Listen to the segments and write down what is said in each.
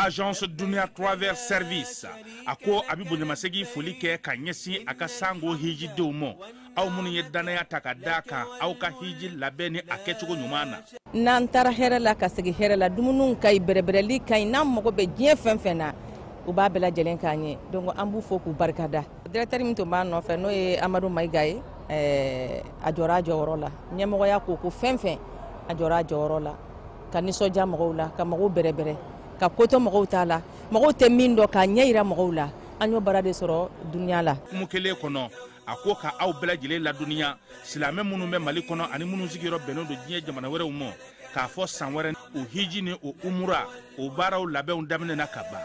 Agence Dunia Travers Service ako abibu nyamasegi folike kanyesi akasango hiji deumo au munu yedana takadaka au ka hiji labeni akechugo nyumana nantara herala kasegi herala dumunun kay berebereli kay nam moko be jien fenfena u ba bela jelen kanye donc ambu foku barkada directeur minto ba no fe no e Amadou Maïgaye ajora jorola nyemo ya ko fenfen ajora jorola kaniso jamogo la kamago berebere ka koto mogo tala mogo te mindo ka nyeira mogo la anyo barade soro dunya la mukele kono ako ka aw bela jele la dunya silame munu be mali kono ani munu zigiro beno do diye jamana were umo ka fo sanwere o hiji ni o umura o baraw labe on damne na kaba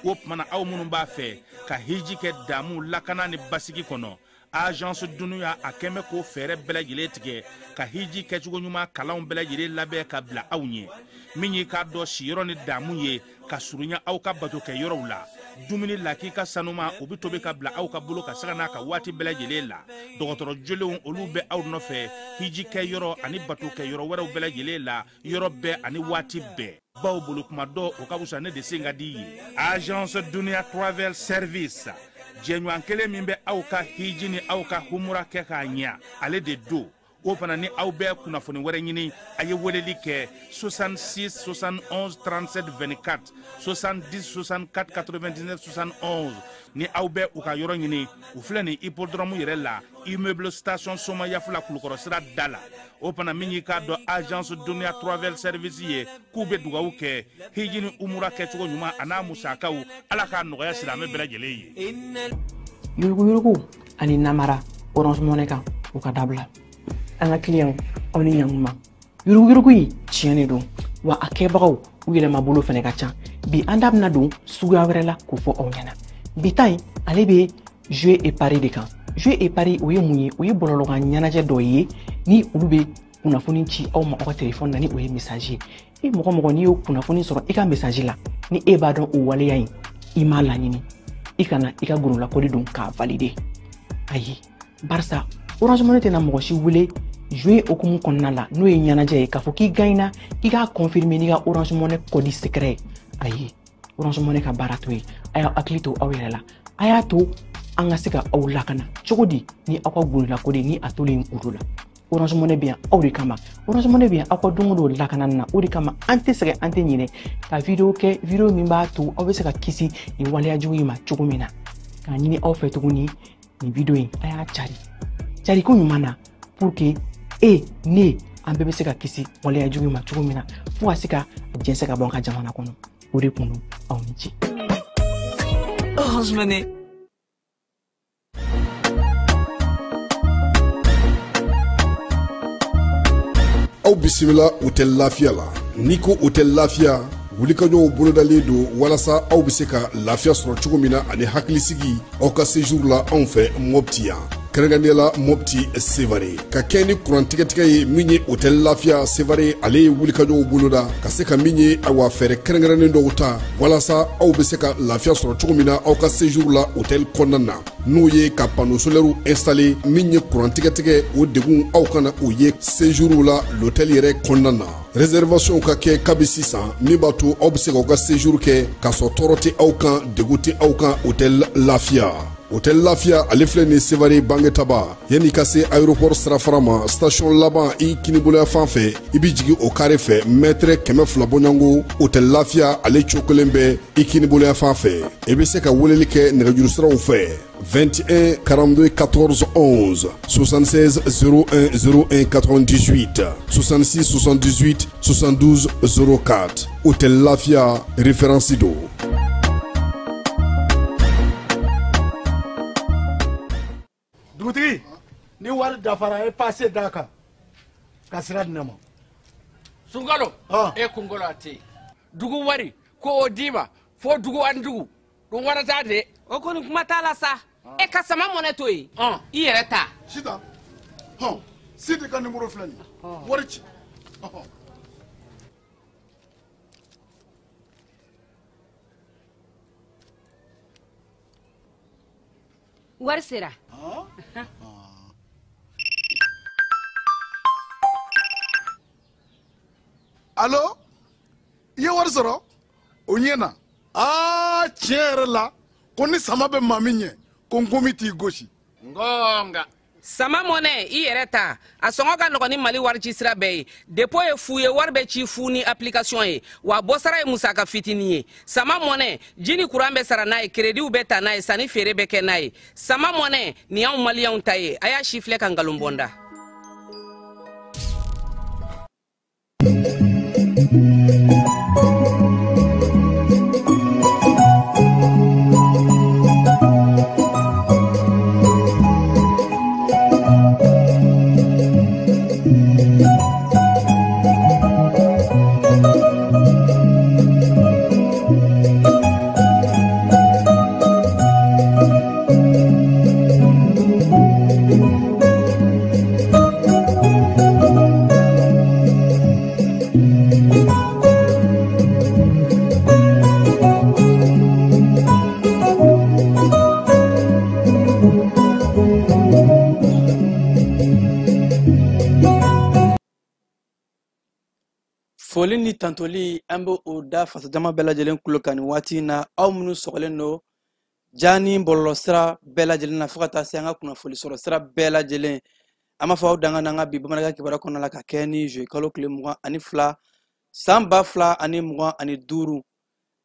o mana aw munu ba fe ka hiji ke damu lakana ni basigi kono Agence Dunia akeme ko fere bela jele tige ka hiji ke jugo nyuma kalaw bela jele labe ka bla awnye minyi ka do shiro ni damu ye ka surunya au ka bato ke yoro la dumuni laki ka sanuma obi tobe ka bla au ka bulu ka sagana ka wati bela jele la dogotoro jolewon olube au no fe hiji ke yoro ani bato ke yoro wera bela jele la yoro be ani wati be baw bulu kuma do o ka busa ne de singa di Agence Dunia Travel Service jenyu ankele mimbe au ka hiji ni au ka humura ke ka nya ale de do o fana ni aw bɛɛ kunnafoni wɛrɛ ɲini a ye weleli kɛ 66 71 37 24 70 64 99 71 ni aw bɛɛ u ka yɔrɔ ɲini u filɛ ni hippodrome yɛrɛ la immeuble station Soma Yafula Kulukɔrɔ sira da la o fana min y'i k'a dɔn Agence Dunia Travel Service ye k'u bɛ dugawu kɛ hiji ni umura kɛcogo ɲuman a n'a musakaw ala k'a nɔgɔya silamɛ bɛɛ lajɛlen ye. Yurugu ani namara Orange Money kan u ka dabila. Anga client oni nyanguma yurugu yi tiene do wa akebagaw u yele mabolo fene ka can bi andab na do suga wɛrɛ la ko fo aw ɲɛna bi tay ale be jouer et parier de kan jouer et parier o ye mun ye o ye bololo kan ɲɛnajɛ dɔ ye ni olu be kunnafoni ci aw ma aw ka téléphone na ni o ye message e mɔgɔ ni y'o kunnafoni sɔrɔ i ka message la ni e b'a dɔn o waleya in i m'a laɲini i kana i ka gurula kodi don k'a valider ayi barisa Orange Money tɛna mɔgɔ si wele jouer okumu kɔnɔna la n'o ye ɲɛnajɛ ye k'a fɔ k'i gagnera i k'a confirmer n'i ka Orange Money code secret ayi Orange Money ka baara to ye a y'a hakili to aw yɛrɛ la a y'a to an ka se ka aw lakana cogo di ni aw ka gurula kodi ni a tolen kuru la Orange Money bɛ yan aw de kama Orange Money bɛ yan aw ka don o don lakana na o de kama an tɛ sɛgɛn an tɛ ɲinɛ ka video kɛ video min b'a to aw bɛ se ka kisi nin waleyajugu in ma cogo min na k'a ɲini aw fɛ tuguni nin video in a y'a cari ko ɲuman na pour que ne an bɛɛ bɛ se ka kisi waleyajugu ma cogo min na fo ka se ka jɛnsɛ ka bɔ an ka jamana kɔnɔ o de kun don aw ni ci. Orange Money. Aw bisimila hôtel Lafiya la n'i ko hôtel Lafiya wulikajɔw bolodalen don walasa aw bɛ se ka lafiya sɔrɔ cogo min na ani hakilisigi aw ka séjour la anw fɛ Mopti yan kɛrɛnkɛrɛnnenya la Mopti Sevare ka kɛ ni kurantigɛtigɛ ye min ye hôtel Lafiya Sevare ale ye wulikajɔw boloda ka se ka min ye awa fɛɛrɛ kɛrɛnkɛrɛnnen dɔw ta walasa aw bɛ se ka lafiya sɔrɔ cogo min na aw ka séjour la hôtel kɔnɔna na n'o ye ka panneau solaire installé min ye kurantigɛtigɛ o degun aw kana o ye séjour la l'hôtel yɛrɛ kɔnɔna na réservation ka kɛ kabi sisan min b'a to aw bɛ se k'aw ka séjour kɛ k'a sɔrɔ tɔɔrɔ tɛ aw kan degun tɛ aw kan hôtel Lafiya hôtel Lafia ale filɛ ni Sevare Bangetaba yani ka se aéroport sirafara ma station laban i kiniboloya fan fɛ i bi jigi o carré fɛ mètre 200 bɔɲango hôtel Lafia ale cokolen bɛ i kiniboloya fan fɛ i bɛ se ka weleli kɛ nɛgɛjuru siraw fɛ 21 42 14 11 76 01 01 98 66 78 72 04 hôtel Lafia référence do. Dugutigi ni wari dafara e passé daka ka sira di ne ma Sunkalo e kunkolo ate dugu wari ko o dima fo dugu an dugu dun warata de o koni kuma t'a la sa e ka sama mɔnɛ to yen i yɛrɛ ta sita sidi ka numéro filɛ nin wari ci wari sera allo i ye wari sɔrɔ o ɲɛna tiɲɛ yɛrɛ la ko ni sama bɛ maa min ɲɛ ko nkomi t'i gosi ngonga sama mɔnɛ i yɛrɛ ta a sɔngɔ ka nɔgɔn ni mali wari ci sira bɛɛ ye depo ye fu ye wari bɛ ci fu ni application ye wa bɔsara ye musaka fitinin ye sama mɔnɛ ji ni kuran bɛ sara n'a ye krediw bɛ ta n'a ye sanni feere bɛ kɛ n'a ye sama mɔnɛ nin y'anw maliyɛnw ta ye a y'a si filɛ ka nkalon bɔnda foli ni tantoli an bɛ o da fasajama bɛɛ lajɛlen kulo kan nin waati na aw minnu sɔgɔlen don jani bɔlɔlɔ sira bɛɛ lajɛlen na fo ka taa se an ka kunnafoni sɔrɔ sira bɛɛ lajɛlen an b'a fɔ aw danga n'an ka bi bamanankan kibaruya kɔnɔna la ka kɛ ni juillet kalo tile 22 san 2025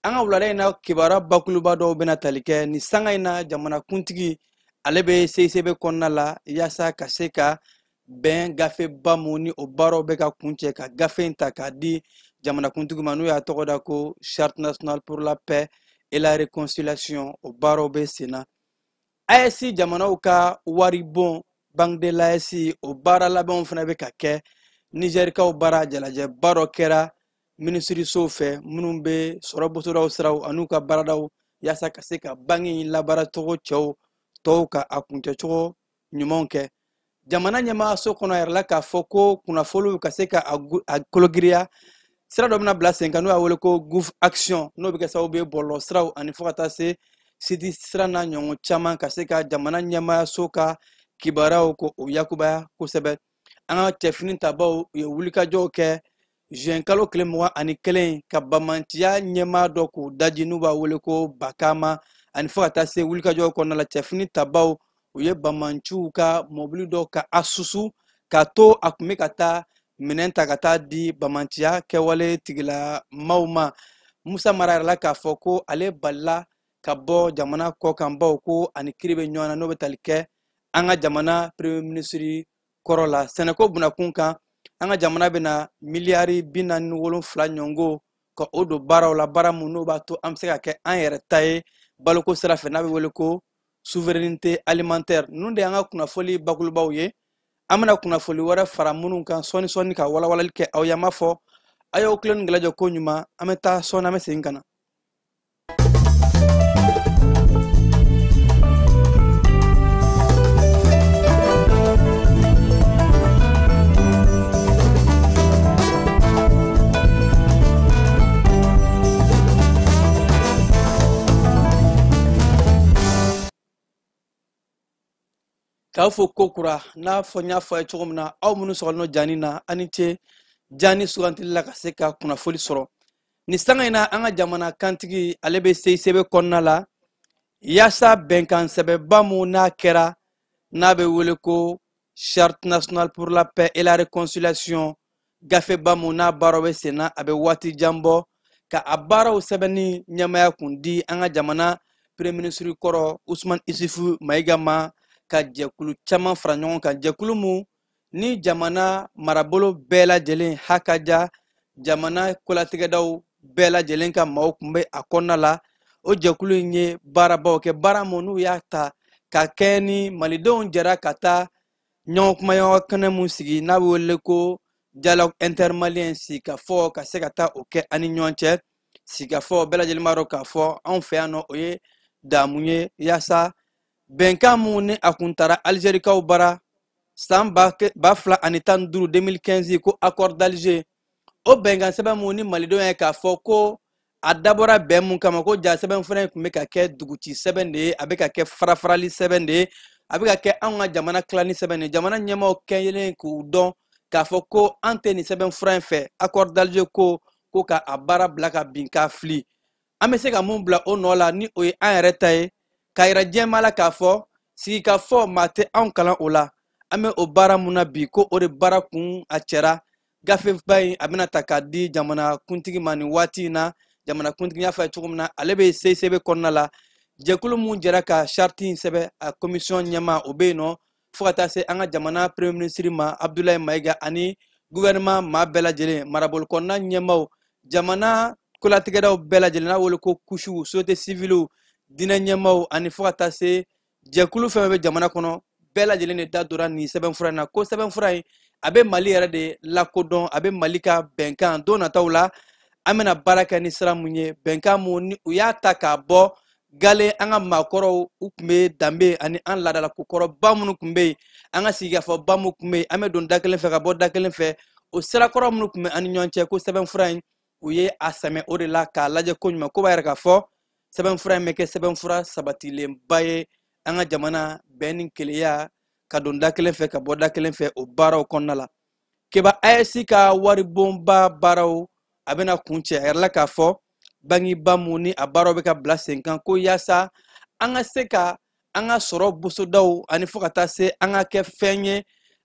an ka wulada in na kibaruya bakuluba dɔw bɛna tali kɛ ni sanga in na jamana kuntigi ale bɛ CICB kɔnɔna la yaasa ka se ka bɛn gafe ba mun ni o baaraw bɛ ka kuncɛ ka gafe in ta k'a di jamana kuntigi ma n'o y'a tɔgɔ da ko charte nationale pour la paix et la réconciliation o baaraw bɛ sen na AES jamanaw ka wari bon Banque de l'AES o baara labɛnw fana bɛ ka kɛ Nigérikaw baara jalajɛ ba dɔ kɛra minisirisow fɛ minnu bɛ sɔrɔ bosodaw siraw an'u ka baaradaw yaasa ka se ka bange in labaara cogo cɛw tɔw ka a kuncɛ cogo ɲumanw kɛ jamana ɲɛmaayaso kɔnɔ yɛrɛ la k'a fɔ ko kunnafoniw ka se ka a kologiriya sira dɔ bɛna bila sen kan n'o y'a wele ko Gouv Action n'o bɛ kɛ sababu ye bɔlɔlɔ siraw ani fo ka taa se sidi sira n'a ɲɔgɔn caman ka se ka jamana ɲɛmaayaso ka kibaruyaw ko o yakubaya kosɛbɛ an ka cɛfini tabaw u ye wulikajɔw kɛ juin kalo tile 21 ka bamanciya ɲɛmaa dɔ k'u daji n'u b'a wele ko Bakama ani fo ka taa se wulikajɔw kɔnɔna la cɛfini tabaw u ye bamanciw ka mɔbili dɔ ka a susu k'a to a tun bɛ ka taa minɛn ta ka taa di bamanciya kɛwale tigilamaw ma Musa Mara yɛrɛ la k'a fɔ ko ale balila ka bɔ jamana kɔkan baw ko ani kiri bɛ ɲɔgɔn na n'o bɛ tali kɛ an ka jamana premier ministre kɔrɔ la sɛnɛko bunakun kan an ka jamana bɛna miliyari 47 ɲɔngo ka o don baaraw la baara mun n'o b'a to an bɛ se ka kɛ an yɛrɛ ta ye baloko sira fɛ n'a bɛ wele ko souveraineté alimentaire ninnu de y'an ka kunnafoni bakulubaw ye an bɛna kunnafoni wɛrɛ fara minnu kan sɔɔni ka walawalali kɛ aw ye an b'a fɔ a y'aw tilen ni gɛlɛjɔ ko ɲuman an bɛ taa sɔɔni an bɛ segin ka na. K'a fɔ ko kura n'a fɔ n y'a fɔ a ye cogo min na aw minnu sɔgɔlen don jani na a ni ce jani sugantili la ka se ka kunnafoni sɔrɔ ni sanga in na an ka jamana kantigi ale bɛ CICB kɔnɔna la yasa bɛnkan sɛbɛba mun n'a kɛra n'a bɛ wele ko charte nationale pour la paix et la réconciliation gafeba mun n'a baaraw bɛ sen na a bɛ waati jan bɔ ka a baaraw sɛbɛnni ɲɛmaya kun di an ka jamana premier ministre kɔrɔ Usman Isufu Mayiga ma ka jɛkulu caman fara ɲɔgɔn kan jɛkulu mun ni jamana marabolo bɛɛ lajɛlen hakaja jamana kolatigɛdaw bɛɛ lajɛlen ka maaw kun bɛ a kɔnɔna la o jɛkulu in ye baarabaw kɛ baara mun n'u y'a ta ka kɛ ni malidenw jɛra ka taa ɲɔgɔn kumaɲɔgɔn kɛnɛ mun sigi n'a bɛ wele ko dialogue intermalien sigikafɔ ka se ka taa o kɛ ani ɲɔgɔn cɛ sigikafɔ bɛɛ lajɛlen b'a dɔn k'a fɔ anw fɛ yan nɔ o ye daamu ye yaasa bɛnkan mun ni a kun taara Algérikaw bara san 2015 2015 ko accord d'Alger o bɛnkan sɛbɛn mun ni malidenw ye k'a fɔ ko a dabɔra bɛn mun kama ko ja sɛbɛn fana in kun bɛ ka kɛ duguci sɛbɛn de ye a bɛ ka kɛ farafarali sɛbɛn de ye a bɛ ka kɛ anw ka jamana tilani sɛbɛn de ye jamana ɲɛmaaw kɛɲɛlen k'u dɔn k'a fɔ ko an tɛ nin sɛbɛn fura in fɛ accord d'Alger ko ka a baara bila ka bin k'a fili an bɛ se ka mun bila o nɔ la ni o ye an yɛrɛ ta ye k'a yira diɲɛmaa la k'a fɔ sigikafɔ maa tɛ anw kalan o la an bɛ o baara mun na bi ko o de baara kun a cɛra gafeba in a bɛna ta k'a di jamana kuntigi ma nin waati in na jamana kuntigi y'a fɔ cogo min na ale bɛ CCB kɔnɔna la jɛkulu mun jɛra ka charte in sɛbɛn a commission ɲɛmaa o bɛ yen nɔ fo ka taa se an ka jamana premier ministre ma Abdoulaye Mayiga ani gouvernement maa bɛɛ lajɛlen marabolo kɔnɔna ɲɛmaaw jamana kolatigɛdaw bɛɛ lajɛlen n'a wele ko kusiw société civile diinɛ ɲɛmaaw ani fo ka taa se jɛkulu fɛn bɛ jamana kɔnɔ bɛɛ lajɛlen de da donna nin sɛbɛnfura in na ko sɛbɛnfura in a bɛ Mali yɛrɛ de lakodɔn a bɛ Mali ka bɛnkan don nataw la an bɛna baara kɛ ni sira mun ye bɛnkan mun ni u y'a ta k'a bɔ gale an ka maakɔrɔw u tun bɛ danbe ani an laadalakokɔrɔba minnu tun bɛ yen an ka sigikafɔba minnu tun bɛ yen an bɛ don da kelen fɛ ka bɔ da kelen fɛ o sirakɔrɔ minnu tun bɛ an ni ɲɔgɔn cɛ ko sɛbɛnfura in u ye a sɛmɛ o de la k'a lajɛ ko ɲuman ko b'a yɛrɛ k'a fɔ sɛbɛnfura in bɛ kɛ sɛbɛnfura sabatilenba ye an ka jamana bɛn ni kelenya ka don da kelen fɛ ka bɔ da kelen fɛ o baaraw kɔnɔna la keba AES ka waribonba baaraw a bɛna kun cɛ a yɛrɛ la k'a fɔ bangiba mun ni a baaraw bɛ ka bila sen kan ko yaasa an ka se ka an ka sɔrɔ bosodaw ani fo ka taa se an ka kɛ fɛn ye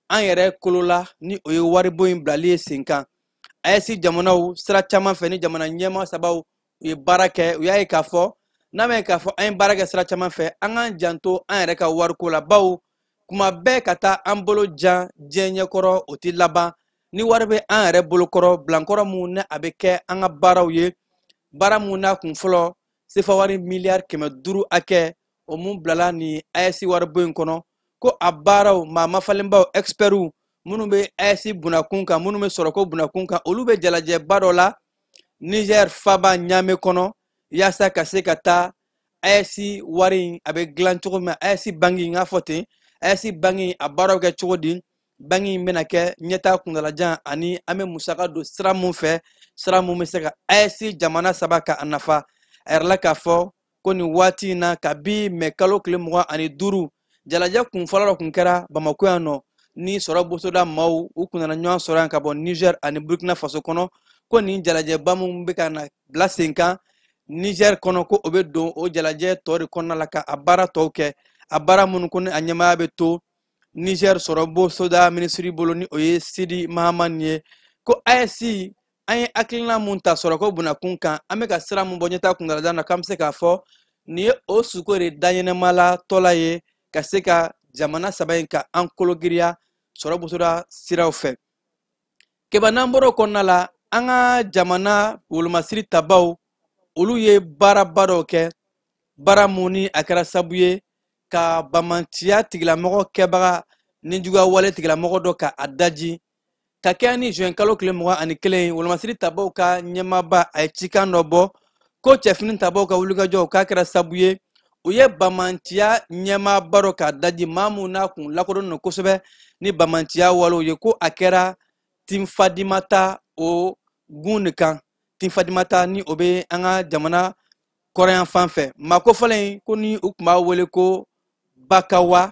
an yɛrɛ kolo la ni o ye waribon in bilali ye sen kan AES jamanaw sira caman fɛ ni jamana ɲɛmaa sabaw u ye baara kɛ u y'a ye k'a fɔ n'a ma ye k'a fɔ an ye baara kɛ sira caman fɛ an k'an janto an yɛrɛ ka wariko la baw kuma bɛɛ ka taa an bolo jan diɲɛ ɲɛkɔrɔ o tɛ laban ni wari bɛ an yɛrɛ bolokɔrɔ bilankɔrɔ mun ni a bɛ kɛ an ka baaraw ye baara mun n'a kun fɔlɔ sefa wari miliyari 500 hakɛ o mun bilala ni AES waribon in kɔnɔ ko a baaraw maa mafalenbaw experts minnu bɛ AES bunakun kan minnu bɛ sɔrɔko bunakun kan olu bɛ jalajɛba dɔ la Niger faba ɲaame kɔnɔ yaasa ka se ka taa AES wari in a bɛ dilan cogo min AES bangi n k'a fɔ ten AES bangi a baaraw kɛ cogo di bangi in bɛna kɛ ɲɛtaa kuntalajan ani an bɛ musaka don sira mun fɛ sira mun bɛ se ka AES jamana saba ka a nafa a yɛrɛ la k'a fɔ ko nin waati in na kabi mɛ kalo tile 25 jalajɛ kun fɔlɔ dɔ kun kɛra Bamako yan nɔ ni sɔrɔ bosoda maaw u kun nana ɲɔgɔn sɔrɔ yan ka bɔ Niger ani Burkina Faso kɔnɔ ko nin jalajɛba mun bɛ ka na bila sen kan Niger kɔnɔ ko o bɛ don o jalajɛ tɔ de kɔnɔna la ka a baara tɔw kɛ a baara minnu ko ni a ɲɛmaaya bɛ to Niger sɔrɔ bosoda minisiri bolo ni o ye Sidi Mahamani ye ko AES an ye hakilina mun ta sɔrɔko bunakun kan an bɛ ka sira mun bɔ ɲɛtaa kuntalajan na k'an bɛ se k'a fɔ nin ye o suko de daɲɛnɛmala tɔla ye ka se ka jamana saba in ka an kologiriya sɔrɔ bosoda siraw fɛ keba n'an bɔra o kɔnɔna la an ka jamana wolomasiri tabaw olu ye baaraba dɔw kɛ baara mun ni a kɛra sabu ye ka bamanciya tigilamɔgɔ kɛbaga ni juguya wale tigilamɔgɔ dɔ ka a daji ka kɛ ni juin kalo tile 21 wolomasiri tabaw ka ɲɛmaaba a ye cikan dɔ bɔ ko cɛfini tabaw ka wulikajɔ k'a kɛra sabu ye u ye bamanciya ɲɛmaaba dɔ ka daji maa mun n'a kun lakodɔn don kosɛbɛ ni bamanciya walew ye ko a kɛra Tinfadimata o gun de kan Tinfadimata ni o bɛ an ka jamana kɔrɔyan fan fɛ maa kofɔlen ko ni u tun b'a wele ko Bakawa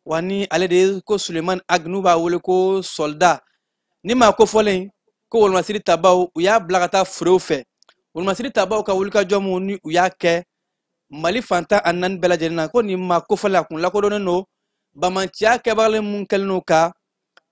wa ni ale de ye ko Sulemani Agnew b'a wele ko soldat ni maa kofɔlen ko wolomasiri tabaw u y'a bila ka taa furew fɛ wolomasiri tabaw ka wulikajɔ mun ni u y'a kɛ mali fanta anan bela jelena ko ni ma ko fala kun la ko don no bamantia ke barle mun kelno ka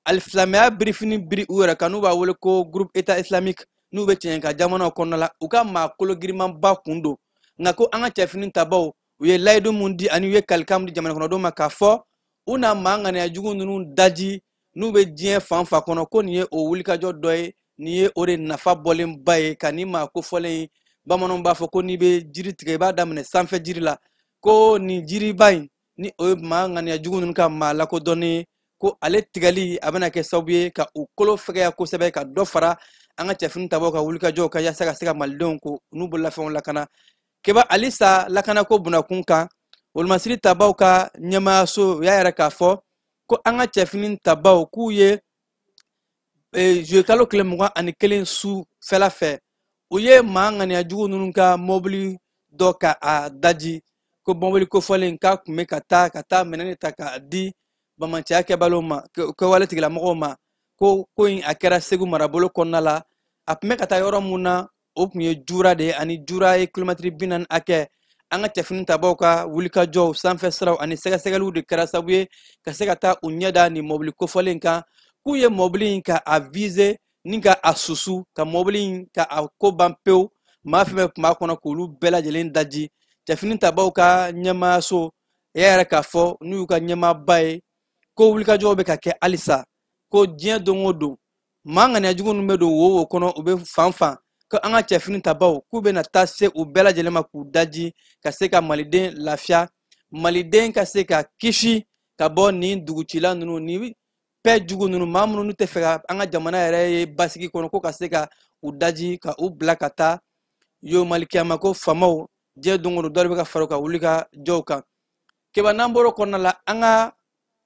al-islamia brifini bri uera kanu ba wole ko groupe état islamique nu be tienka jamana ko la uka ma kolo girman ba kundo ngako anga chefini tabaw ye laydo mundi ani ye kalkam di jamana ko do maka fo una manga ne ajugu nunu daji nu be dien fanfa kono ko ni o wulika jo doy ni ye ore nafa bolen baye kanima ko folen bamanon ba fo ko ni be jiri tige ba damne sanfe jiri la ko ni jiri bay ni o manga ne ajugu nunu ka mala ko doni ko ale tigali abana ke sabuye ka o kolo fega ko sebe ka do fara anga chefin tabo ka wulika jo ka ya saka maldon ko nu bulla fon la kana keba alisa la kana ko buna kunka wal masiri tabaw ka nyama so ya yara ka fo ko anga chefin tabaw ku ye je kalo klemwa ani kelen su fela fe o ye manga ne ajugo nunka mobili doka a daji ko mobili ko folen ka kume kata menene taka di bamanti ake baloma ko wala tigla mo ma ko in akera segu marabolo konnala apme kata yoro muna o kunye jura de ani jura e kilometri binan ake anga tefin taboka wulika jow sanfe sraw ani sega segalu de kara sabuye ka sega ta unyada ni mobili ko folenka ku ye mobili ka avise ninka asusu ka mobili ka ko bampeu ma fime ma kono ko lu bela jelen daji tefin taboka nyama so yara ka fo nu ka nyama bay ko wulika jow be ka ke alisa ko dien dongodo manga ne ajugo numedo wo kono ube fanfan ko anga chefini tabaw ku be na tase u bela jelema ku daji ka se ka maliden lafia maliden ka se ka kishi ka bo ni duguchila nunu ni pe jugo nunu mamunu nu te fera anga jamana yere basiki kono ko ka se ka u daji ka u blakata yo malikiama ko famaw je dongodo dorbe ka faroka wulika jowka ke ba namboro kono la anga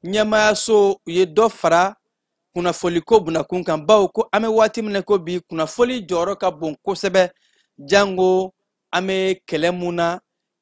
nyama so ye do fara kuna foli ko buna kunkan bawo ko ame wati mne ko bi kuna foli joro ka bon ko sebe jango ame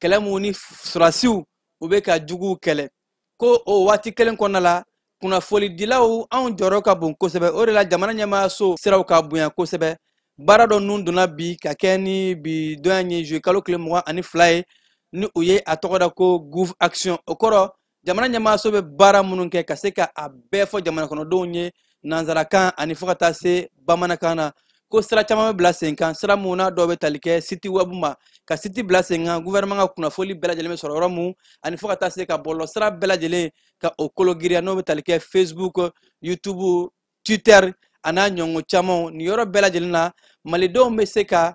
kelemuni surasiu ube ka jugu kele ko o wati kelen konala kuna foli dilaw an joro ka bon ko sebe ore la jamana nyama so siraw ka bunya ko sebe barado nun duna bi ka keni bi doanye je kalo klemwa ani fly ni uye atokoda ko gouv action okoro jamana nyama so be bara munun ke kaseka abefo jamana kono donye nanzara kan ani fokata se bamana kana ko sira chama be blasen kan sira muna do be talike city webuma ka city blasen kan gouvernement ka kuna foli bela jele me soro romu ani fokata se ka bolo sira bela jele ka okologiria no be talike Facebook YouTube Twitter ana nyongo chama ni yoro bela jele na malido me se ka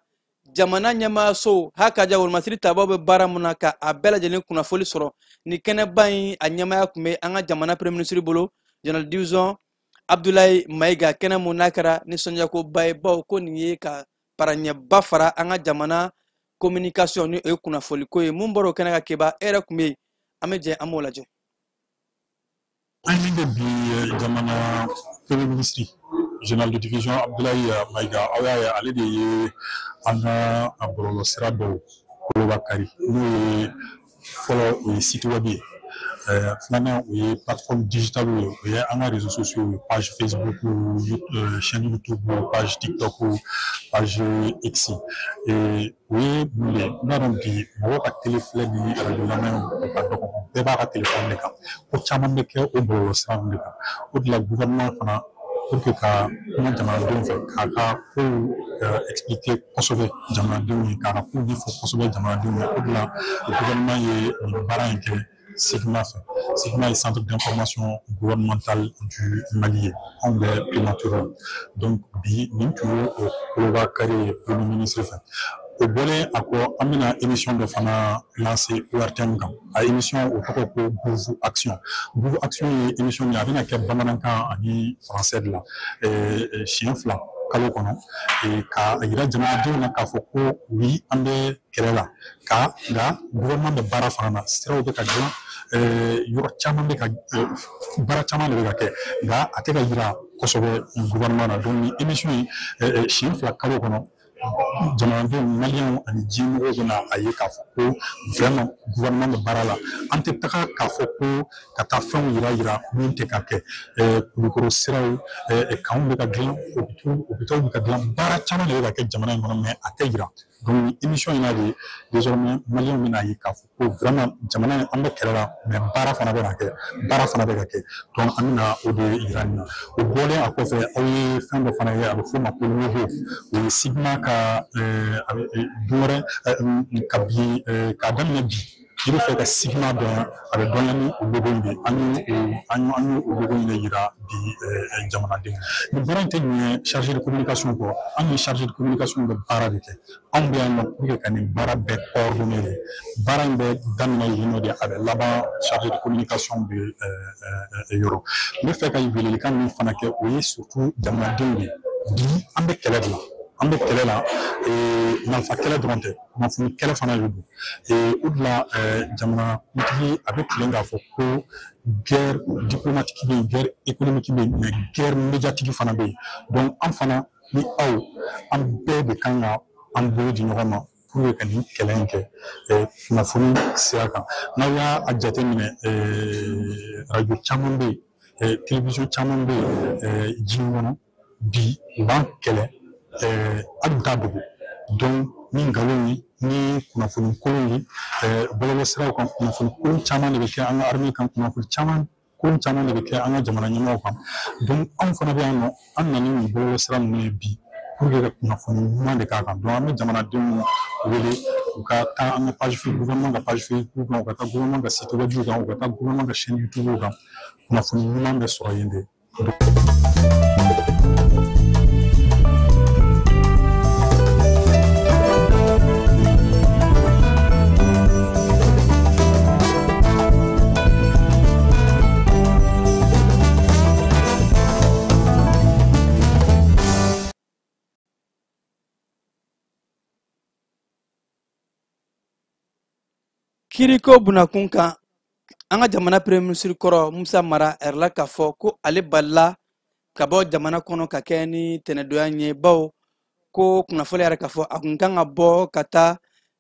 jamana nyama so haka jawul masiri tababe baramuna ka abela jelen kuna foli soro ni kene bayi a nyama ya kume anga jamana premier ministre bolo general division Abdoulaye Maiga kene munakara ni sonja ko bayi bawo ko ni ka paranya bafara anga jamana communication ni e kuna foli ko e mumboro kene ka keba era kume ameje amolaje ani bi jamana premier ministre général de division Abdoulaye Maiga awaya ale de ye anga abrolo sirado kolobakari no follow o site web flana o plateforme digitale o anga réseaux sociaux page Facebook chaîne YouTube page TikTok page X et oui les naram bi mo ka téléphone ni radio la main ka do be ba ka téléphone ka ko chaman be ke o bolo sirado ka o de la gouvernement fana pour que ka kuma jamanadenw fɛ k'a ka kow expliquer kosɛbɛ jamanadenw ye k'a ka kow ɲɛfɔ kosɛbɛ jamanadenw ye o de la le gouvernement ye nin baara in kɛ SIGMA fɛ SIGMA ye centre d'information gouvernementale du Mali ye anw bɛ primature donc bi nin tun ye o koloba kari premier ministre fɛ o bɔlen a kɔ an bɛna émission dɔ fana lancer ORTM kan a émission o tɔgɔ ko Gouv Action Gouv Action ye émission min a bɛna kɛ bamanankan ani français de la siɲɛ 2 kalo kɔnɔ ka yira jamanadenw na k'a fɔ ko oui an bɛ kɛlɛ la ka nka gouvernement bɛ baara fana na siraw bɛ ka dilan yɔrɔ caman bɛ ka baara caman de bɛ ka kɛ nka a tɛ ka yira kosɛbɛ gouvernement na donc ni émission ye siɲɛ 2 kalo kɔnɔ jamanadenw maliyɛnw ani diɲɛmɔgɔw bɛna a ye k'a fɔ ko vraiment gouvernement bɛ baara la an tɛ taga k'a fɔ ko ka taa fɛnw yira min tɛ ka kɛ kulukoro siraw kanw bɛ ka dilan hôpitaux bɛ ka dilan baara caman de bɛ ka kɛ jamana in kɔnɔ mais a tɛ yira donc émission in na de désormais malien bɛna ye k'a fɔ ko vraiment jamana an bɛ kɛlɛ la mais baara fana bɛ ka kɛ donc an bɛna o de yira nin na o bɔlen a kɔfɛ aw ye fɛn dɔ fana ye a bɛ f'o ma ko logo o ye sigma ka don wɛrɛ ka bi k'a daminɛ bi i bɛ fɛ ka sigma dɔn a bɛ dɔn ni o logo in de an ye o logo in de yira bi jamanadenw ni baara in tɛ ɲɛ chargé de communication kɔ an ye chargé de communication bɛ baara de kɛ anw bɛ yan nɔ pour que ka nin baara bɛɛ coordonner de baara in bɛ daminɛ yen nɔ de a bɛ laban chargé de communication bɛ yɔrɔ n bɛ fɛ ka welelikan min fana kɛ o ye surtout jamanadenw de bi an bɛ kɛlɛ de la an bɛ kɛlɛ la marifa kɛlɛ dɔrɔn tɛ kunnafoni kɛlɛ fana de don o de la jamanakuntigi a bɛ tilen k'a fɔ ko guerre diplomatique bɛ yen guerre économique bɛ yen mais guerre médiatique fana bɛ yen donc an fana ni aw an bɛɛ de kan ka an bolo di ɲɔgɔn ma pour que ka nin kɛlɛ in kɛ kunnafoni sira kan n'aw y'a jateminɛ radio caman bɛ yen télévision caman bɛ yen diɲɛ kɔnɔ bi u b'an kɛlɛ hali t'a dogo donc ni nkalon ye ni kunnafoni kolon ye bɔlɔlɔ siraw kan kunnafoni kolon caman de bɛ kɛ an ka armée kan kunnafoni kolon caman de bɛ kɛ an ka jamana ɲɛmɔgɔw kan donc anw fana bɛ yan nɔ an nana ni bɔlɔlɔ sira ninnu ye bi pour que ka kunnafoni ɲuman de k'a kan donc an bɛ jamanadenw wele u ka taa an ka page Facebook gouvernement ka page Facebook kan u ka taa gouvernement ka site web kan u ka taa gouvernement ka chaîne YouTube kan kunnafoni ɲuman bɛ sɔrɔ yen de. Kiriko bunakun kan an ka jamana premier ministre kɔrɔ Musa Mara ɛrɛla k'a fɔ ko ale balila ka bɔ jamana kɔnɔ ka kɛ ni tɛnɛdonya ye bawo ko kunnafoni yɛrɛ k'a fɔ a kun kan ka bɔ ka taa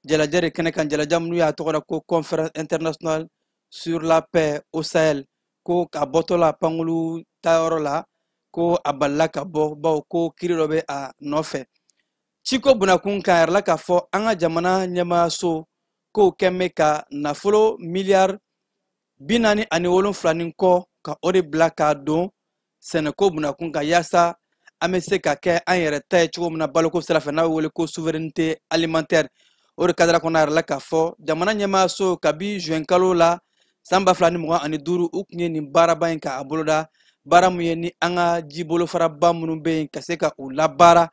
jalajɛ de kɛnɛ kan jalajɛ minnu y'a tɔgɔ da ko conférence internationale sur la paix au Sahel ko a bɔtɔ la pankulu taayɔrɔ la ko a balila ka bɔ bawo ko kiri dɔ bɛ a nɔfɛ Ciko bunakun kan ɛrɛla k'a fɔ an ka jamana ɲɛmaayaso ko kɛmɛ ka nafolo miliyari 47 kɔ ka o de bila k'a don sɛnɛko bunakun kan yaasa an bɛ se ka kɛ an yɛrɛ ta ye cogo min na baloko sira fɛ n'a bɛ wele ko souveraineté alimentaire o de kadira kɔnɔ yɛrɛ la k'a fɔ jamana ɲɛmaayaso kabi juin kalo la san 2025 u tun ye nin baaraba in k'a boloda baara min ye ni an ka jibolofaraba minnu bɛ yen ka se ka u labaara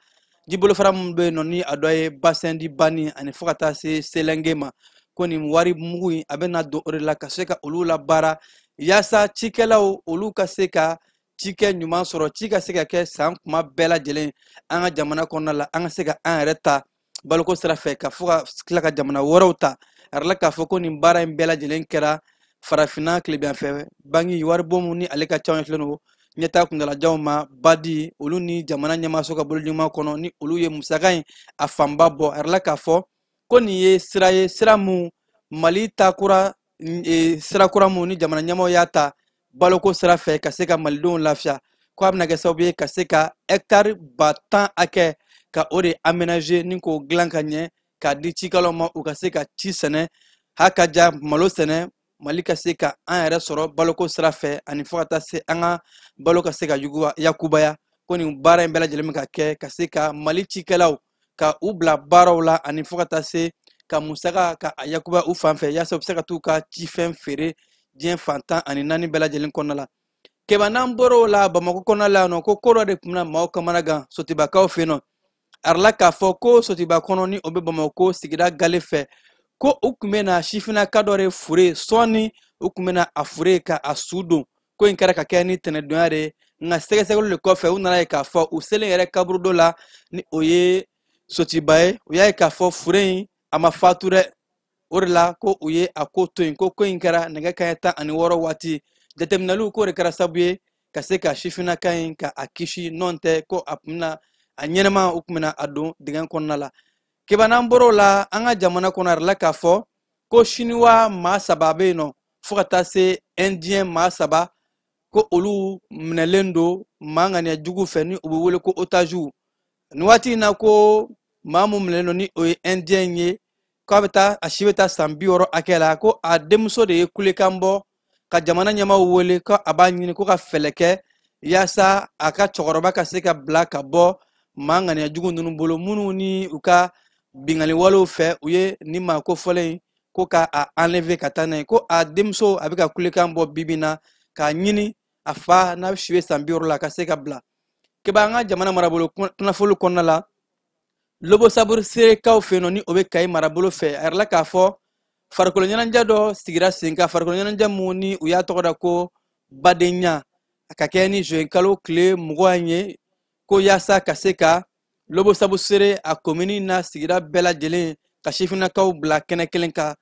jibolofara minnu bɛ yen nɔ ni a dɔ ye bassin di Bani ani fo ka taa se Selenge ma ko nin wari mugu in a bɛna don o de la ka se ka olu labaara yaasa cikɛlaw olu ka se ka cikɛ ɲuman sɔrɔ ci ka se ka kɛ san kuma bɛɛ lajɛlen an ka jamana kɔnɔna la an ka se ka an yɛrɛ ta baloko sira fɛ ka fo ka tila ka jamana wɛrɛw ta a yɛrɛ la k'a fɔ ko nin baara in bɛɛ lajɛlen kɛra farafinna tilebiyanfɛ bangi waribon min ni ale ka ca filɛ no ɲɛtaa kundalajanw ma badi olu ni jamana ɲɛmaaso ka bolo ɲuman kɔnɔ ni olu ye musaka in a fanba bɔ a yɛrɛ la k'a fɔ ko nin ye sira ye sira mun Mali takura sira kura mun ni jamana ɲɛmaaw y'a ta baloko sira fɛ ka se ka malidenw lafiya ko a bɛna kɛ sababu ye ka se ka hectare 10,000 hakɛ ka o de aménager ni k'o dilan ka ɲɛ k'a di cikɛlaw ma u ka se ka ci sɛnɛ hakaja malo sɛnɛ Mali ka se ka an yɛrɛ sɔrɔ baloko sira fɛ ani fo ka taa se an ka balo ka se ka yakubaya ko nin baara in bɛɛ lajɛlen ka kɛ ka se ka Mali cikɛlaw ka u bila baaraw la ani fo ka taa se ka musaka ka a yakuba u fan fɛ yaasa u bɛ se ka t'u ka cifɛn feere diɲɛ fantan ani 4 bɛɛ lajɛlen kɔnɔna la kɛba n'an bɔra o la Bamakɔ kɔnɔna la nɔ ko dɔ de tun bɛna maaw kamana gan Sotibakaw fɛ yen nɔ a yɛrɛ la k'a fɔ ko Sotiba kɔnɔ ni o bɛ Bamakɔ sigida gale fɛ ko u tun bɛna sifinnaka dɔ de fure sɔɔni u tun bɛna a fure ka a su don ko in kɛra ka kɛ ni tɛnɛdonya de nka sɛgɛsɛgɛliw de kɔfɛ u nana ye k'a fɔ u selen yɛrɛ kaburu dɔ la ni o ye Sotiba ye u y'a ye k'a fɔ fure in a ma fatu dɛ o de la ko u ye a ko to yen ko in kɛra nɛgɛ kanɲɛ 16 waati jateminɛliw k'o de kɛra sababu ye ka se ka sifinnaka in ka a kisi n'o tɛ ko a tun bɛna a ɲɛnɛma u tun bɛna a don dingɛ kɔnɔna la kɛba n'an bɔra o la an ka jamana kɔnɔ a yɛrɛ la k'a fɔ ko siniwa maa 3 bɛ yen nɔ fo ka taa se indiyɛn maa 3 ko olu minɛlen don maa ŋaniya jugu fɛ ni u bɛ wele ko otages nin waati in na ko mamu mleno ni o indien ye ko beta a shibeta sambioro akela ko a demso de kule kambo ka jamana nyama wole ko abanyini ko ka feleke yasa aka chokoroba ka se ka black bo mangani ajugu nunu bolo munu ni uka bingali walo fe uye ni ma ko fole ko ka a enlever katane ko a demso abika kule kambo bibina ka nyini afa na shibe sambioro la ka se ka bla ke banga jamana marabolo kuna folu konna la lobo sabur sire kaw feno ni obe kay marabolo fe arla ka fo farkolo nyananja do sigira sinka farkolo nyananja muni uya tokoda ko badenya akakeni jenkalo clé mugwanye ko yasa kaseka lobo sabur sire a komini na sigira bela jele kashifina kaw bla kene kelenka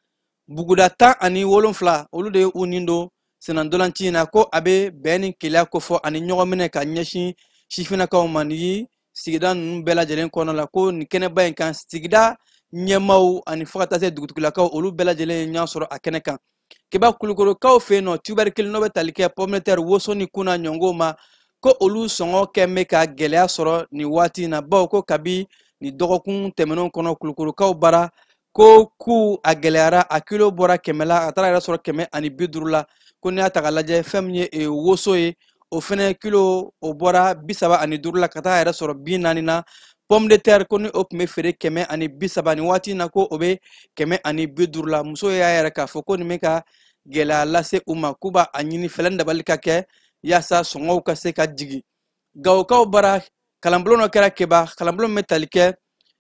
buguda ta ani wolonfla olude unindo senan dolantina ko abe benin kila ko fo ani nyogomene ka nyeshi shifina kaw mani sigida bela jelen kono la ko ni kene bayen kan sigida nyemaw ani fakata se dugutukula kaw olu bela jelen nya soro akene kan keba kulukoro kaw fe no tubercle no betalike pomme de terre woso ni kuna nyongoma ko olu songo kemme ka gelea soro ni wati na baw ko kabi ni dogokun temenon kono kulukoro kaw bara ko ku ageleara akilo bora kemela atara soro keme ani bidurula ko ne atagalaje femye e woso e o fene kilo o bora bisaba ani durla kata era soro binani na pomme de terre ko ni op me fere keme ani bisaba ni wati na ko obe keme ani bidurla muso ya era ka foko ni meka gela lase uma kuba anyini felenda balika ke yasa songo ka se ka jigi gaw ka bara kalamblo no kera keba kalamblo metalike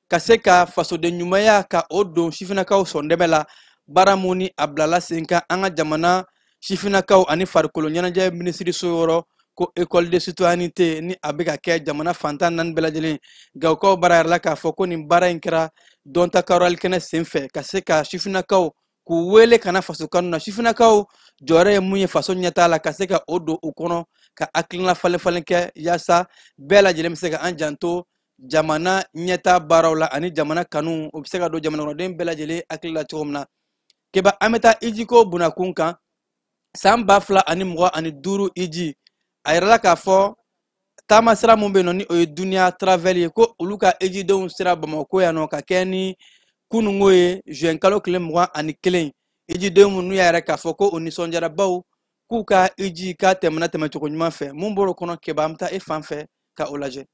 ka se ka faso de nyumaya ka odo shifina ka sondemela baramuni ablala senka anga jamana shifina ka ani farkolo nyanaje ministry soyoro ko école de citoyenneté ni abeka ke jamana fantan nan belajele gaw ko barar la ka foko ni bara inkra donta karol kene senfe ka se ka shifina ka ku wele kana faso kanu na shifina ka jore munye faso nyata la ka se ka odo ukono ka aklina fale ke yasa belajele mseka anjanto jamana nyata barawla ani jamana kanu obseka do jamana no dem belajele aklila chomna keba ameta ijiko buna kunka samba fla ani mwa ani duru iji ayrala ka fo tama sira mumbe no ni o dunia travel ko uluka eji don sira bamako ya no ka keni kunu ngoye jenkalo kle mwa ani kelen eji de mu nu ya ka fo ko oni sonjara baw ku ka eji ka temna tematu ko nyuma fe mumboro kono ke bamta e fanfe ka olaje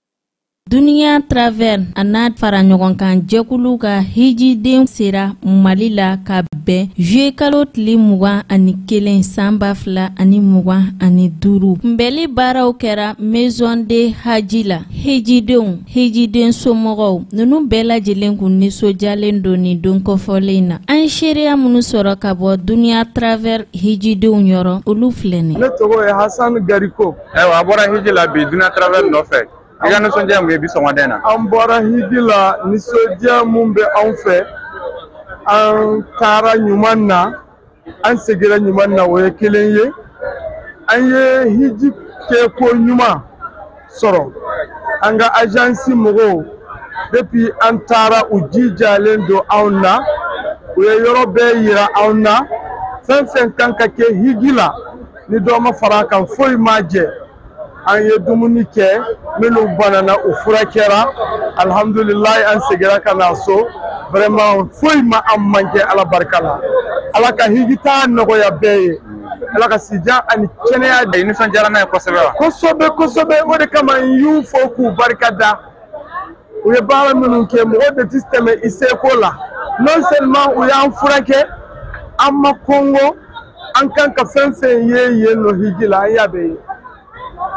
Dunia Travel anad fara ɲɔgɔn kan jɛkulu ka hijiden sera Mali la ka bɛn juye kalo tile 21 san 2025 kunbɛli baaraw kɛra Maison de Haji la hijiden somɔgɔw nunu bɛɛ lajɛlen kun nisɔndiyalen don ni don kɔfɔlen na an seereya minnu sɔrɔ ka bɔ Dunia Travel hijidenw yɔrɔ olu filɛ nin ne tɔgɔ ye Hassan Gariko a bɔra hiji la bi Dunia Travel nɔfɛ I got no sonja mu bi songadena ambora hidila ni soja mumbe an fɛ an tara ɲuman na an segira ɲuman na o ye kelen ye an ye hiji kɛ ko ɲuman sɔrɔ an ka agence mɔgɔw depuis an tara u jijalen don anw na u ye yɔrɔ bɛɛ yira anw na fɛn fɛn kan ka kɛ hiji la ni dɔ ma fara kan foyi ma jɛ an ye dumuni kɛ minnu banana u furakɛra alhamdulilayi an segira ka na so vraiment foyi ma an manqué ala barika la ala ka hijita nɔgɔya bɛɛ ye ala ka sijan ani kɛnɛya i nisɔndiyara n'a ye kosɛbɛ wa kosɛbɛ o de kama n y'u fo k'u barika da u ye baara minnu kɛ mɔgɔ de tɛ tɛmɛ i seko la non seulement u y'an furakɛ an ma kɔngɔ an kan ka fɛn fɛn ye yen nɔ hiji la an y'a bɛɛ ye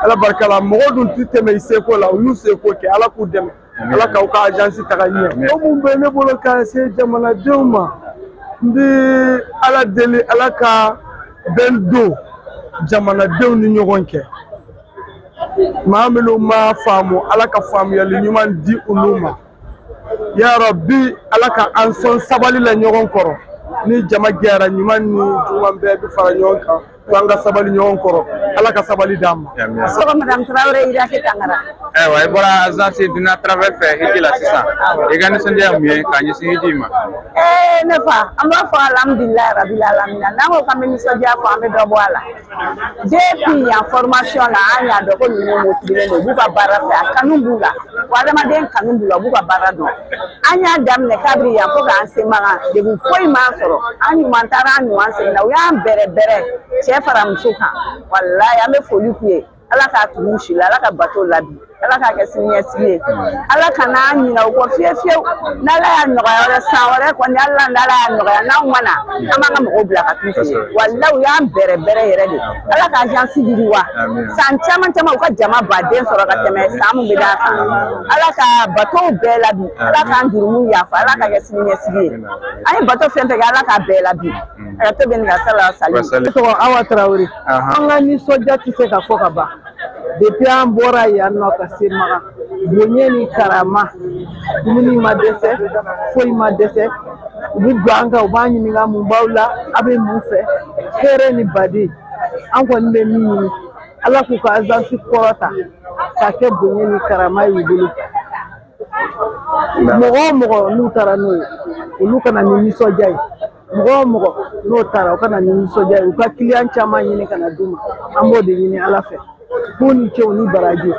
ala barika la mɔgɔ dun tɛ tɛmɛ i seko la u y'u seko kɛ ala k'u dɛmɛ ala k'aw ka agence taga ɲɛ o mun bɛ ne bolo ka se jamanadenw ma n bɛ ala deli ala ka bɛn don jamanadenw ni ɲɔgɔn cɛ maa minnu ma faamu ala ka faamuyali ɲuman di olu ma yara bi ala ka an sɔn sabali la ɲɔgɔn kɔrɔ ni jama gɛrɛ ɲuman ni juguman bɛɛ bɛ fara ɲɔgɔn kan fo an ka sabali ɲɔgɔn kɔrɔ ala ka sabali d'an ma. Sɔgɔ madame Traoré Irafe Tangara. Ayiwa i bɔra agence Dunia Travel fɛ hiji la sisan i ka nisɔndiya mun ye k'a ɲɛsin hiji ma. ne fa an b'a fɔ alhamdulilayi rabil alamina n'an ko k'an bɛ nisɔndiya fɔ an bɛ dɔ bɔ a la depuis yan formation la an y'a dɔn ko ninnu motivé don u b'u ka baara fɛ a kanu b'u la wa adamaden kanu b'u la u b'u ka baara dɔn an y'a daminɛ kabiri yan fo k'an se makan degun foyi m'an sɔrɔ an ɲuman taara an ɲuman seginna u y'an bɛrɛ bɛrɛ cɛ fara muso kan walayi an bɛ foli k'u ye ala k'a tugu si la ala ka bato labi ala k'a kɛ siniɲɛsigi ye ala kana ɲina u kɔ fiyewu fiyewu n'ala y'a nɔgɔya wɛrɛ san wɛrɛ kɔni ala y'a nɔgɔya n'anw ma na an b'an ka mɔgɔw bila ka t'u fɛ yen walayi u y'an bɛrɛ bɛrɛ yɛrɛ de ala ka agence yiriwa san caman caman u ka jama baden sɔrɔ ka tɛmɛ san mun bɛ d'a kan ala ka batow bɛɛ labi ala k'an jurumu yafa ala k'a kɛ siniɲɛsigi ye an ye bato fɛn fɛn kɛ ala k'a bɛɛ labi a to bɛ nin ka sala sali tɔgɔ Awa Tarawele an ka nisɔndiya tɛ se ka fɔ ka ban depuis an bɔra yan nɔ ka se Makan bonya ni karama dumuni ma dɛsɛ foyi ma dɛsɛ u bɛ don an kan u b'an ɲininka mun b'aw la a bɛ mun fɛ hɛrɛ ni baden an kɔni bɛ min ɲini ala k'u ka agence kɔrɔta ka kɛ bonya ni karama y'u bolo mɔgɔ o mɔgɔ n'u taara n'o ye olu kana ni nisɔndiya ye mɔgɔ o mɔgɔ n'o taara u kana ni nisɔndiya ye u ka client caman ɲini ka na d'u ma an b'o de ɲini ala fɛ k'u ni cɛw ni baraji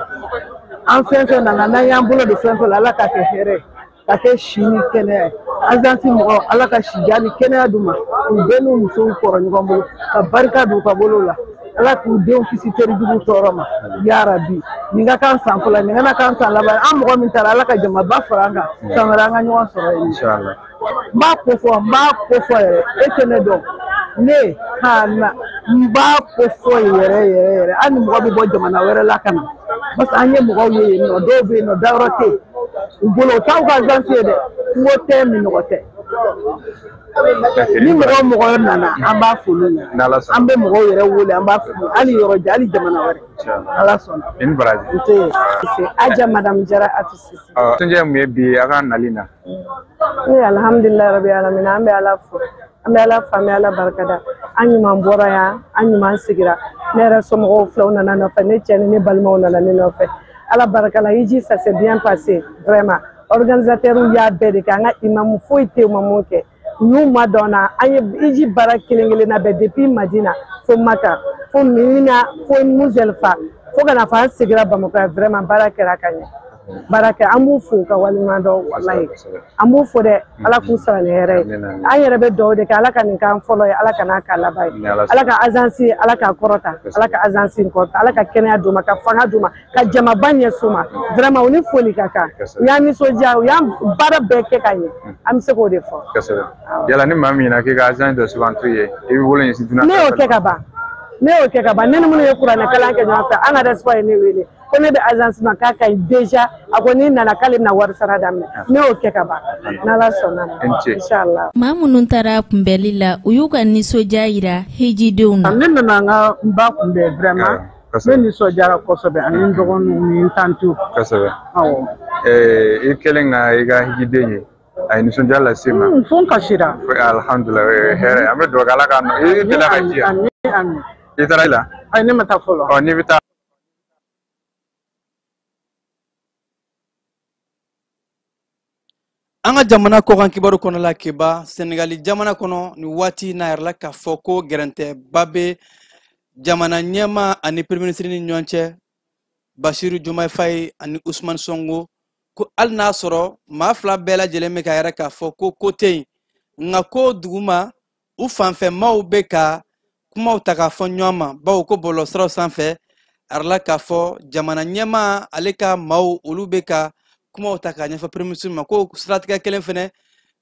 an fɛn fɛn nana n'an y'an bolo de fɛn fɛn la ala ka kɛ hɛrɛ ka kɛ si ni kɛnɛya ye agence mɔgɔ ala ka sidiya ni kɛnɛya d'u ma k'u bɛɛ n'u musow kɔrɔ ɲɔgɔn bolo ka barika don u ka bolo la ala k'u denw kisi terijugu tɔɔrɔ ma yarabi nin ka kan san fɔlɔ nin kana kan san laban an mɔgɔ min taara ala ka jamaba fara an kan san wɛrɛ an ka ɲɔgɔn sɔrɔ yen inshallah n b'a ko fɔ yɛrɛ e tɛ ne dɔn ne n b'a ko fɔ yɛrɛ hali ni mɔgɔ bɛ bɔ jamana wɛrɛ la ka na parce que an ye mɔgɔw ye yen nɔ dɔw bɛ yen nɔ dayɔrɔ tɛ yen u bolo o t'aw ka agence ye dɛ kungo tɛ minɔgɔ tɛ ni mɔgɔ o mɔgɔ nana an b'a foli ɲɛ an bɛ mɔgɔw yɛrɛ wele an b'a foli hali yɔrɔ jan hali jamana wɛrɛ ala sɔnna i ni baraji n tɛ yen Aja Madame Jara Atu Sisi nisɔndiya mun ye bi a ka nali na alhamdulilayi rabi alamina an bɛ ala fo an bɛ ala fo an bɛ ala barikada an ɲuman bɔra yan an ɲuman sigira ne yɛrɛ somɔgɔw filaw nana nɔfɛ ne cɛ ni ne balimaw nana ne nɔfɛ ala barikala hiji ça s'est bien passé vraiment organisateurs y'a bɛɛ de kɛ an ka imamu foyi tɛ ma mun kɛ n'u ma dɔn na an ye hiji baara kelen kelen na bɛɛ depuis Madina fo Maka fo Mina fo Muzdalifa fo ka na fɔ an sigira Bamakɔ yan vraiment baara kɛra ka ɲɛ baara kɛ an b'u fo ka waliɲuman dɔn walahi an b'u fo dɛ ala k'u sara ni hɛrɛ ye an yɛrɛ bɛ dugawu de kɛ ala ka nin k'an fɔlɔ ye ala ka n'a k'a laban ye ala ka agence ala k'a kɔrɔta ala ka agence kɔrɔta ala ka kɛnɛya d'u ma ka fanga d'u ma ka jamaba ɲɛsin u ma vraiment u ni foli ka kan u y'an nisɔndiya u y'an baara bɛɛ kɛ ka ɲɛ an bɛ se k'o de fɔ yala ni maa min na k'i ka agence dɔ suganti ye i bɛ wolo ɲɛsin dunan ne y'o kɛ ka ban ne ni minnu ye kuranɛ kalan kɛ ɲɔgɔn fɛ an ka espoir ye ne wele ko ne bɛ agence ma k'a ka ɲi déjà a ko n'i nana k'ale bɛna wari sara daminɛ ne y'o kɛ ka ban n'ala sɔnna ma inshallah maa minnu taara kunbɛli la u y'u ka nisɔndiya yira hijidenw na ne nana n ka n ba kunbɛn vraiment ne nisɔndiyara kosɛbɛ ani n dɔgɔninw ni n tantiw kosɛbɛ awɔ i kɛlen ka i ka hijiden ye a ye nisɔndiya lase ma fo n kasira alhamdulilayi hɛrɛ an bɛ dugawu kɛ ala ka i delila ka ji yan i taara i la ne ma taa fɔlɔ n'i bɛ taa an ka jamana kɔkan kibaru kɔnɔ la keba Senegali jamana kɔnɔ ni waati n'a yɛrɛ la k'a fɔ ko gɛrɛntɛba bɛ jamana ɲɛma ani premier ministre ni ɲɔgɔn cɛ Basiru Jomaye Faye ani Usmane Sonko ko hali n'a sɔrɔ maa fila bɛɛ lajɛlen bɛ k'a yɛrɛ k'a fɔ ko tɛ yen nka ko duguma u fanfɛmaw bɛ ka kumaw ta k'a fɔ ɲɔgɔn ma bawo ko bɔlɔlɔsiraw sanfɛ a yɛrɛ la k'a fɔ jamana ɲɛma ale ka maaw olu bɛ ka kumaw ta k'a ɲɛfɔ premier ministre ma ko siratigɛ kelen fɛnɛ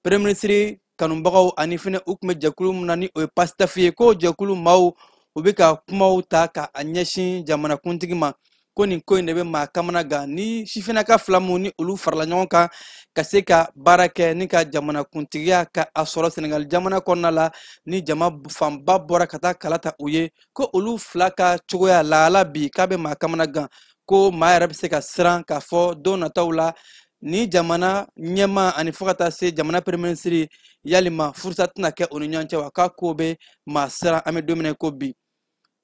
premier ministre kanubagaw ani fɛnɛ u tun bɛ jɛkulu min na ni o ye PASTEF ye ko jɛkulu maaw u bɛ ka kumaw ta k'a ɲɛsin jamanakuntigi ma ko nin ko in de bɛ maa kamana gan ni sifinnaka fila min ni olu farala ɲɔgɔn kan ka se ka baara kɛ ni ka jamanakuntigiya ka a sɔrɔ Senegal jamana kɔnɔna la ni jama fanba bɔra ka taa kala ta u ye ko olu fila ka cogoya lahala bi k'a bɛ maa kamana gan ko maa yɛrɛ bɛ se ka siran k'a fɔ don nataw la ni jamana ɲɛma ani fo ka taa se jamana premier ministre yalima furusa tɛna kɛ o ni ɲɔgɔn cɛ wa k'a ko bɛ maa siran an bɛ don min ko bi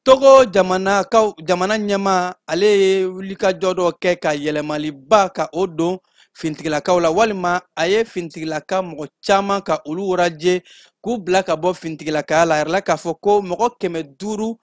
Togo jamana ɲɛma ale ye wulikajɔ dɔ kɛ ka yɛlɛmaliba ka o don fintigilakaw la walima a ye fintigilaka mɔgɔ caman ka olu waraje k'u bila ka bɔ fintigilakaya la a yɛrɛ la k'a fɔ ko mɔgɔ 559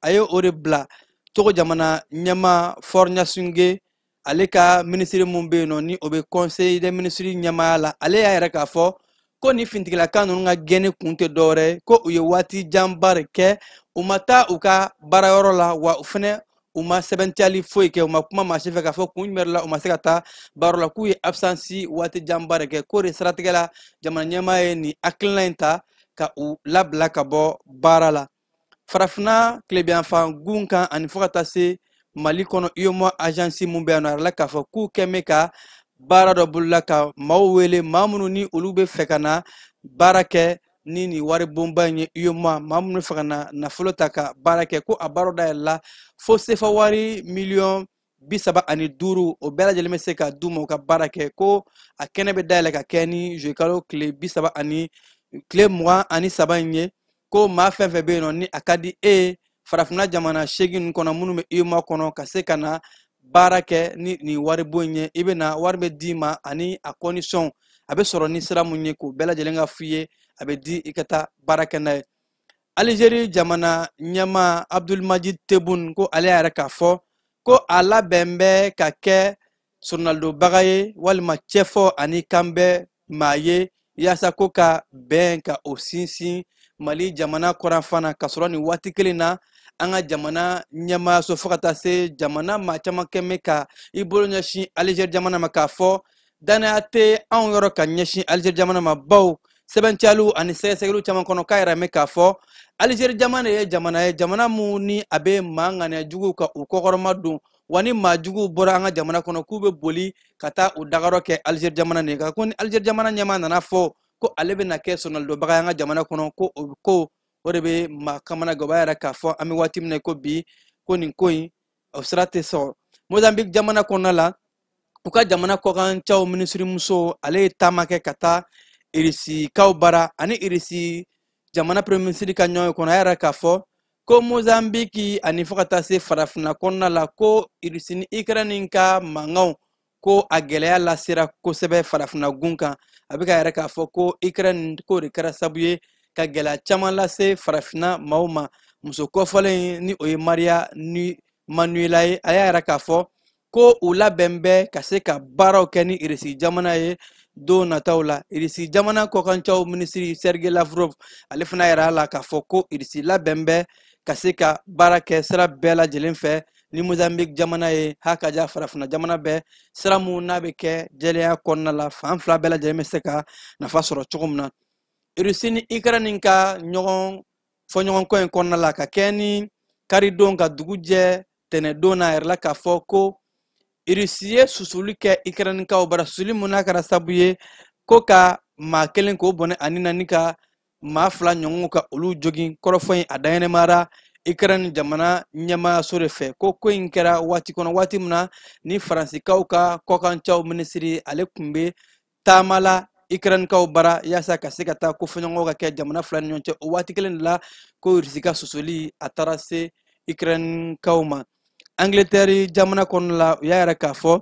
a ye o de bila Togo jamana ɲɛma Faure Gnassingbé ale ka minisiri mun bɛ yen nɔ ni o bɛ conseil des ministres ɲɛmaya la ale y'a yɛrɛ k'a fɔ ko ni fintigilaka ninnu ka gɛnni kun tɛ dɔwɛrɛ ye ko u ye waati janba de kɛ u ma taa u ka baarayɔrɔ la wa u fɛnɛ u ma sɛbɛntiyali foyi kɛ u ma kuma maa si fɛ k'a fɔ kun jumɛn la u ma se ka taa baarayɔrɔ la k'u ye absence waati janba de kɛ k'o de siratigɛ la jamana ɲɛmaa ye nin hakilina in ta ka u labila ka bɔ baara la. Farafina tilebiyanfan gun kan ani fo ka taa se Mali kɔnɔ UEMOA agence mun bɛ yan nɔ a yɛrɛ la k'a fɔ k'u kɛ mɛ ka baara dɔ bolola ka maaw wele maa minnu ni olu bɛ fɛ ka na baara kɛ ni nin wari bonba in ye UEMOA maa minnu fɛ ka na nafolo ta ka baara kɛ ko a baara dayɛlɛ la fo sefa wari miliyɔn 35 o bɛɛ lajɛlen bɛ se ka d'u ma u ka baara kɛ ko a kɛnɛ bɛ dayɛlɛ ka kɛ ni juillet kalo tile 23 in ye ko maa fɛn fɛn bɛ yen nɔ ni a ka di farafina jamana 8 kɔnɔ minnu bɛ UEMOA kɔnɔ ka se ka na baara kɛ ni nin wari bon in ye i bɛ na wari bɛ d'i ma ani a condition a bɛ sɔrɔ ni sira mun ye k'o bɛɛ lajɛlen ka f'i ye a bɛ di i ka taa baara kɛ n'a ye. Algérie jamana ɲɛmaa Abdulmajid Tebboune ko ale yɛrɛ k'a fɔ ko a labɛn bɛ ka kɛ sɔrɔnalidonbaga ye walima cɛfɔ ani kanbɛ maa ye yaasa ko ka bɛn ka o sinsin Mali jamana kɔrɔnfan na ka sɔrɔ nin waati kelen na an ka jamana ɲɛmaayaso fo ka taa se jamana maa caman kɛ mɛ ka i bolo ɲɛsin Algérie jamana ma k'a fɔ danaya tɛ anw yɔrɔ ka ɲɛsin Algérie jamana ma baw sɛbɛntiyaliw ani sɛgɛsɛgɛliw caman kɔnɔ k'a yɛrɛ mɛ k'a fɔ Algérie jamana ye jamana mun ni a bɛ maa ŋaniyajuguw ka u kɔkɔrɔma don wa ni maa juguw bɔra an ka jamana kɔnɔ k'u bɛ boli ka taa u dagarɔ kɛ Algérie jamana nin kan ko ni Algérie jamana ɲɛmaa nana fɔ ko ale bɛna kɛ sɔrɔnalidonbaga ye an ka jamana kɔnɔ ko o de bɛ maa kamana gan o b'a yɛrɛ k'a fɔ an bɛ waati min na ko bi ko nin ko in o sira tɛ sɔrɔ. Mozambique jamana kɔnɔna la u ka jamana kɔkancaw minisirimuso ale ye taama kɛ ka taa irisikaw bara ani irisi jamana premier ministre ka ɲɔgɔn kɔnɔ a yɛrɛ k'a fɔ ko Mozambique ani fo ka taa se farafina kɔnɔna la ko irisi ni Ukraine ka mankanw ko a gɛlɛya lasera kosɛbɛ farafina gun kan a bɛ ka yɛrɛ k'a fɔ ko Ukraine ko de kɛra sababu ye ka gɛlɛya caman lase farafina maaw ma muso kɔfɔlen ni o ye Maria Manuela ye a y'a yɛrɛ k'a fɔ ko u labɛn bɛ ka se ka baaraw kɛ ni irisi jamana ye don nataw la irisi jamana kɔkancaw minisiri Sergei Lavrov ale fana yɛrɛ la k'a fɔ ko irisi labɛn bɛ ka se ka baara kɛ sira bɛɛ lajɛlen fɛ ni Mozambique jamana ye hakaja farafina jamana bɛɛ sira mun n'a bɛ kɛ jɛlenya kɔnɔna la fan fila bɛɛ lajɛlen bɛ se ka nafa sɔrɔ cogo min na. Irisi ni Ukraine ka ɲɔgɔn fɔɲɔgɔnkɔ in kɔnɔna la ka kɛ ni karidon ka dugu jɛ tɛnɛdon na yɛrɛ la k'a fɔ ko irisi ye susuli kɛ Ukraine kaw bara susuli mun n'a kɛra sababu ye ko ka maa kelen k'o bɔnɛ ani na ni ka maa fila ɲɔgɔn ka olu jogin kɔrɔfɔ in a dayɛlɛmara Ukraine jamana ɲɛmaayaso de fɛ ko in kɛra waati kɔnɔ waati min na ni faransikaw ka kɔkancaw minisiri ale tun bɛ taama la Ukraine kaw bara yaasa ka se ka taa ko fɔɲɔgɔnw ka kɛ jamana fila ni ɲɔgɔn cɛ o waati kelen de la ko irisi ka susuli a taara se Ukraine kaw ma. Angleterre jamana kɔnɔna la u y'a yɛrɛ k'a fɔ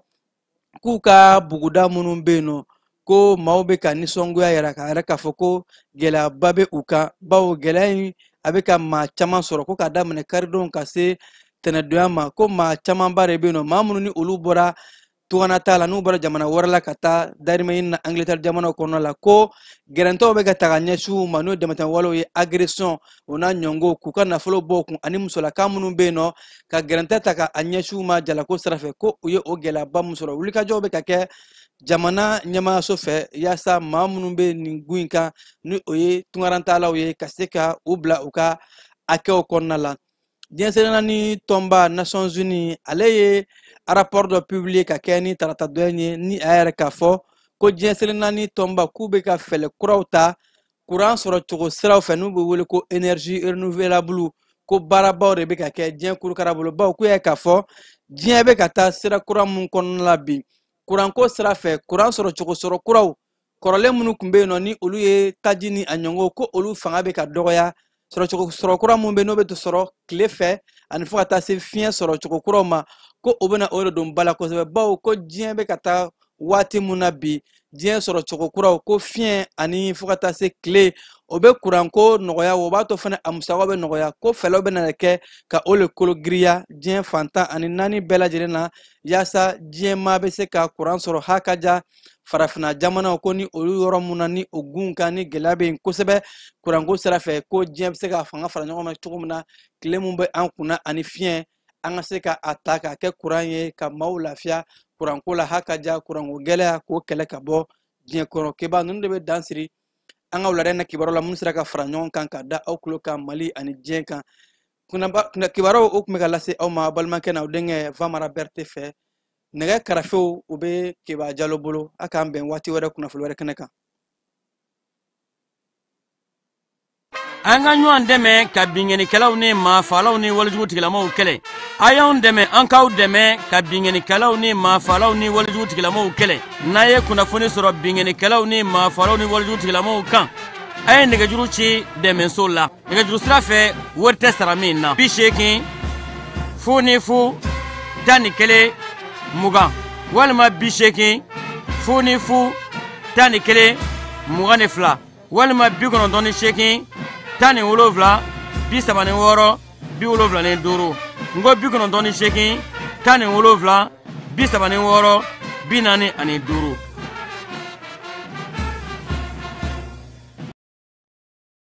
k'u ka buguda minnu bɛ yen nɔ ko maaw bɛ ka nisɔngoya yɛrɛ k'a yɛrɛ k'a fɔ ko gɛlɛyaba bɛ u kan bawo gɛlɛya in a bɛ ka maa caman sɔrɔ ko k'a daminɛ karidon ka se tɛnɛdonya ma ko maa camanba de bɛ yen nɔ maa minnu ni olu bɔra tugana t'a la n'u bɔra jamana wɛrɛ la ka taa dahirimɛ ɲini na Angleterre jamana kɔnɔna la ko gɛrɛntɛw bɛ ka ta ka ɲɛsin u ma n'o dɛmɛtɛmɛwalew ye agression o n'a ɲɔngo k'u ka nafolo bɔ u kun ani musolaka minnu bɛ yen nɔ ka gɛrɛntɛ ta ka ɲɛsin u ma jalako sira fɛ ko u ye o gɛlɛyaba min sɔrɔ wulikajɔw bɛ ka kɛ jamana ɲɛmaayaso fɛ yaasa maa minnu bɛ nin gun in kan ni o ye tunkarantalaw ye ka se ka u bila u ka hakɛw kɔnɔna la. Diɲɛsenna ni tɔnba Nations Unies ale ye rapport dɔ publié ka kɛ ni tarata dɔ ye ni a yɛrɛ k'a fɔ ko diɲɛsenna ni tɔnba k'u bɛ ka fɛɛrɛ kuraw ta courant sɔrɔ cogo siraw fɛ n'u bɛ wele ko énergie renouvelable ko baarabaw de bɛ ka kɛ diɲɛ kurukara bolo bawo k'u yɛ k'a fɔ diɲɛ bɛ ka taa sira kura mun kɔnɔna la bi courant ko sira fɛ courant sɔrɔ cogo sɔrɔ kuraw kɔrɔlen minnu tun bɛ yen nɔ ni olu ye taji ni a ɲɔngɔn ko olu fanga bɛ ka dɔgɔya sɔrɔ cogo sɔrɔ kura mun bɛ n'o bɛ to sɔrɔ tile fɛ ani fo ka taa se fiɲɛ sɔrɔ cogo kuraw ma ko o bena o de don bala kosɛbɛ bawo ko diɲɛ bɛ ka taa waati mun na bi diɲɛ sɔrɔ cogo kuraw ko fiɲɛ ani fo ka taa se tile o bɛ kuranko nɔgɔya o b'a to fana a musakaw bɛ nɔgɔya ko fɛlɛw bɛ na kɛ ka o le kolo giriya diɲɛ fantan ani naani bɛɛ lajɛlen na yaasa diɲɛ maa bɛ se ka kuran sɔrɔ hakaja farafina jamanaw ko ni olu yɔrɔ mun na ni o gun kan ni gɛlɛya bɛ yen kosɛbɛ kuranko sira fɛ ko diɲɛ bɛ se ka fanga fara ɲɔgɔn ma cogo min na tile mun bɛ an kunna ani fiɲɛ an ka se ka a ta k'a kɛ kuran ye ka maaw lafiya kuranko la hakaja kuranko gɛlɛya k'o kɛlɛ ka bɔ diɲɛ kɔrɔ kiba ninnu de bɛ dan siri an ka wulada na kibaru la minnu sera ka fara ɲɔgɔn kan ka da aw tulo kan Mali ani diɲɛ kan kibaru o tun bɛ ka lase aw ma balimakɛ n'aw denkɛ Famara Berete fɛ nɛgɛ karafew u bɛ Keba Jalo bolo a k'an bɛn waati wɛrɛ kunnafoni wɛrɛ kɛnɛ kan. an ka ɲɔgɔn dɛmɛ ka bingenikɛlaw ni maafalaw ni walijugutigilamaw kɛlɛ a y'anw dɛmɛ an k'aw dɛmɛ ka bingenikɛlaw ni maafalaw ni walijugutigilamaw kɛlɛ n'a ye kunnafoni sɔrɔ bingenikɛlaw ni maafalaw ni walijugutigilamaw kan a ye nɛgɛjuru ci dɛmɛso la nɛgɛjuru sira fɛ wari tɛ sara min na 80 00 11 20 walima 80 00 11 22 walima 98 17 36 75 ngo 98 17 36 45